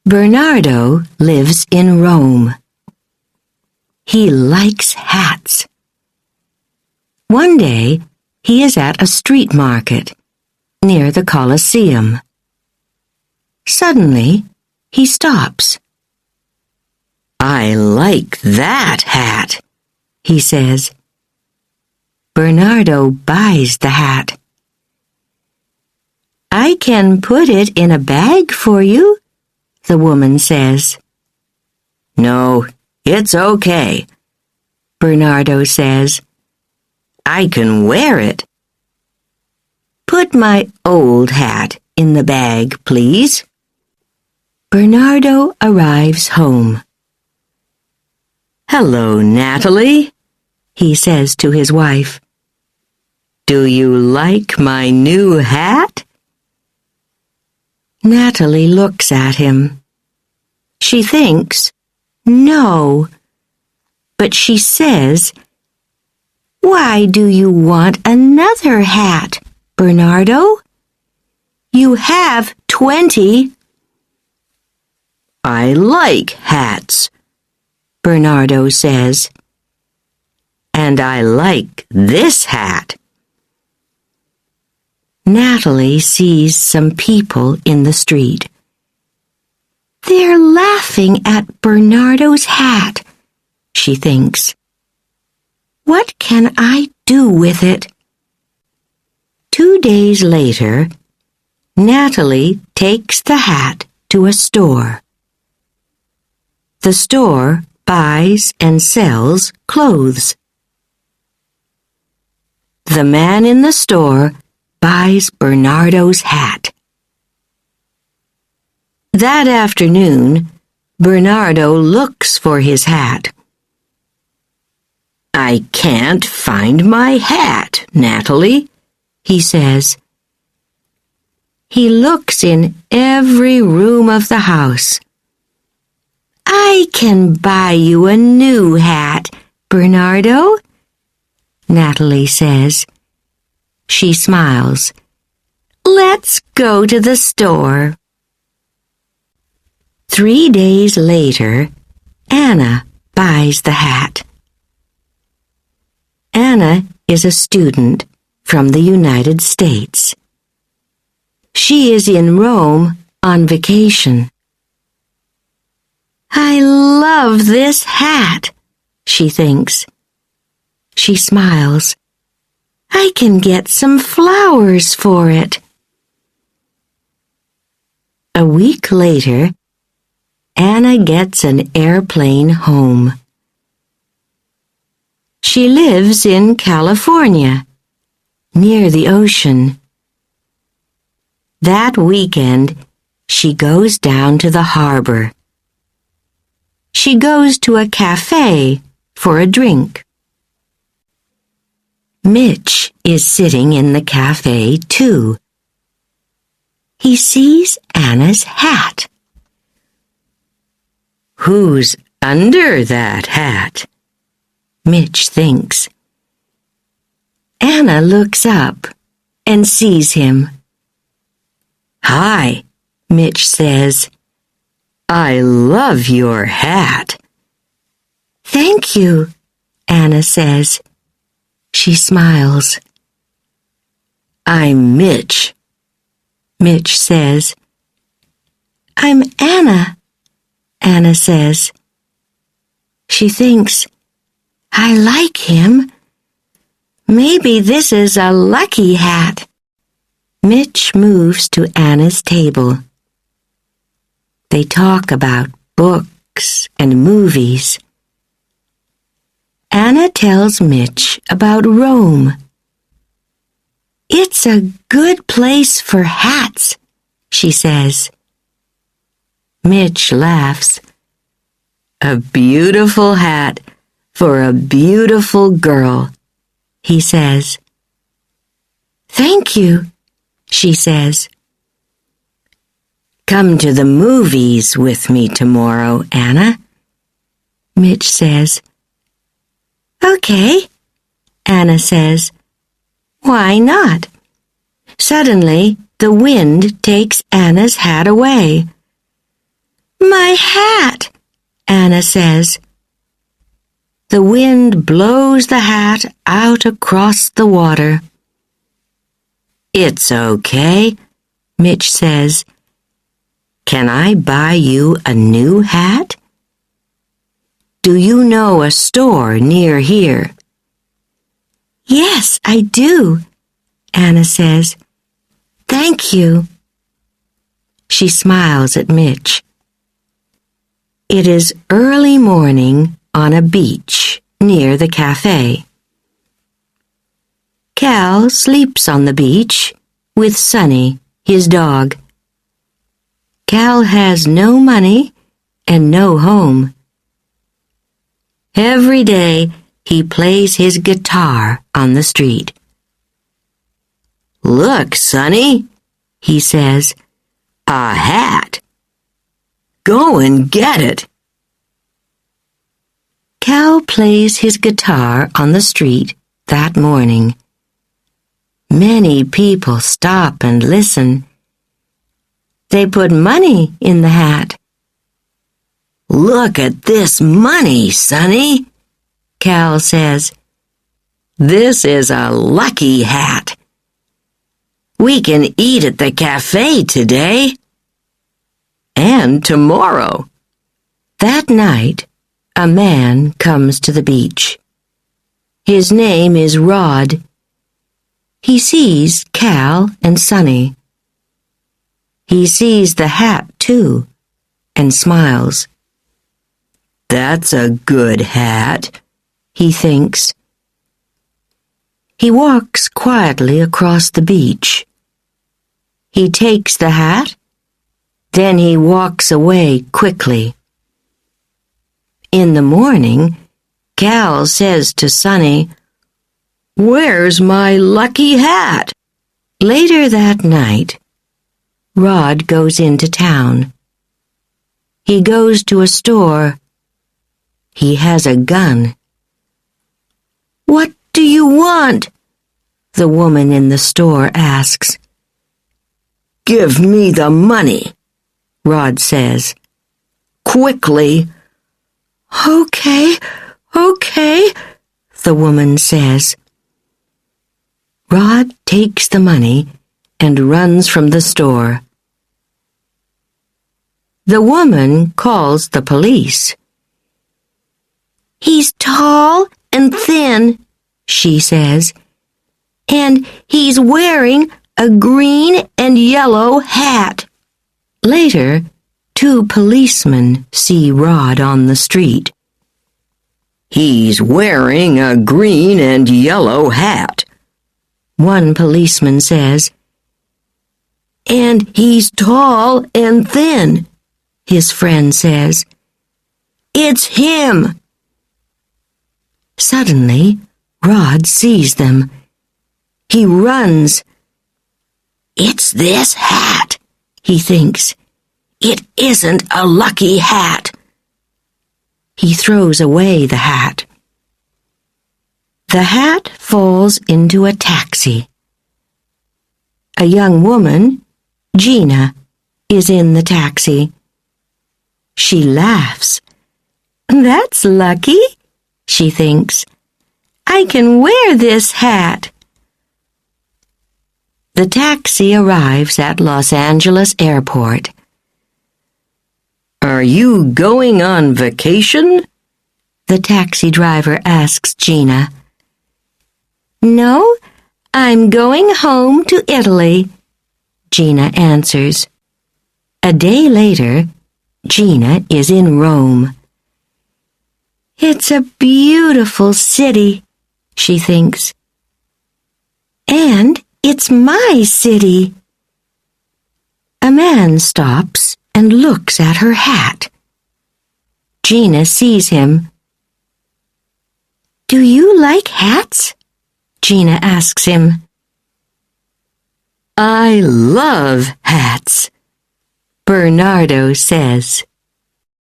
Bernardo lives in Rome. He likes hats. One day, he is at a street market near the Colosseum. Suddenly, he stops. "I like that hat," he says. Bernardo buys the hat. "I can put it in a bag for you," the woman says. "No, it's okay," Bernardo says. "I can wear it." "Put my old hat in the bag, please." Bernardo arrives home. "Hello, Natalie," he says to his wife. "Do you like my new hat?" Natalie looks at him. She thinks, no, but she says, "Why do you want another hat, Bernardo? You have 20. "I like hats," Bernardo says. "And I like this hat." Natalie sees some people in the street. They're laughing at Bernardo's hat, she thinks. What can I do with it? 2 days later, Natalie takes the hat to a store. The store buys and sells clothes. The man in the store buys Bernardo's hat. That afternoon, Bernardo looks for his hat. "I can't find my hat, Natalie," he says. He looks in every room of the house. "I can buy you a new hat, Bernardo," Natalie says. She smiles. "Let's go to the store." 3 days later, Anna buys the hat. Anna is a student from the United States. She is in Rome on vacation. "I love this hat," she thinks. She smiles. "I can get some flowers for it." A week later, Anna gets an airplane home. She lives in California, near the ocean. That weekend, she goes down to the harbor. She goes to a cafe for a drink. Mitch is sitting in the cafe, too. He sees Anna's hat. "Who's under that hat?" Mitch thinks. Anna looks up and sees him. "Hi," Mitch says. "I love your hat." "Thank you," Anna says. She smiles. "I'm Mitch," Mitch says. "I'm Anna," Anna says. She thinks, I like him. Maybe this is a lucky hat. Mitch moves to Anna's table. They talk about books and movies. Anna tells Mitch about Rome. "It's a good place for hats," she says. Mitch laughs. "A beautiful hat for a beautiful girl," he says. "Thank you," she says. "Come to the movies with me tomorrow, Anna," Mitch says. "Okay," Anna says. "Why not?" Suddenly, the wind takes Anna's hat away. My hat, Anna says. The wind blows the hat out across the water. It's okay, Mitch says. Can I buy you a new hat? Do you know a store near here? Yes, I do, Anna says. Thank you. She smiles at Mitch. It is early morning on a beach near the cafe. Cal sleeps on the beach with Sonny, his dog. Cal has no money and no home. Every day he plays his guitar on the street. Look, Sonny, he says, a hat. Go and get it. Cal plays his guitar on the street that morning. Many people stop and listen. They put money in the hat. Look at this money, Sonny, Cal says. This is a lucky hat. We can eat at the cafe today. And tomorrow. That night, a man comes to the beach. His name is Rod. He sees Cal and Sonny. He sees the hat, too, and smiles. That's a good hat, he thinks. He walks quietly across the beach. He takes the hat, then he walks away quickly. In the morning, Cal says to Sonny, Where's my lucky hat? Later that night, Rod goes into town. He goes to a store. He has a gun. What do you want? The woman in the store asks. Give me the money, Rod says. Quickly. Okay, the woman says. Rod takes the money and runs from the store. The woman calls the police. He's tall and thin, she says, and he's wearing a green and yellow hat. Later, 2 policemen see Rod on the street. He's wearing a green and yellow hat, one policeman says. And he's tall and thin, his friend says. It's him. Suddenly, Rod sees them. He runs. It's this hat, he thinks. It isn't a lucky hat. He throws away the hat. The hat falls into a taxi. A young woman, Gina, is in the taxi. She laughs. That's lucky, she thinks. I can wear this hat. The taxi arrives at Los Angeles Airport. Are you going on vacation? The taxi driver asks Gina. No, I'm going home to Italy, Gina answers. A day later, Gina is in Rome. It's a beautiful city, she thinks. And it's my city. A man stops and looks at her hat. Gina sees him. Do you like hats? Gina asks him. I love hats, Bernardo says.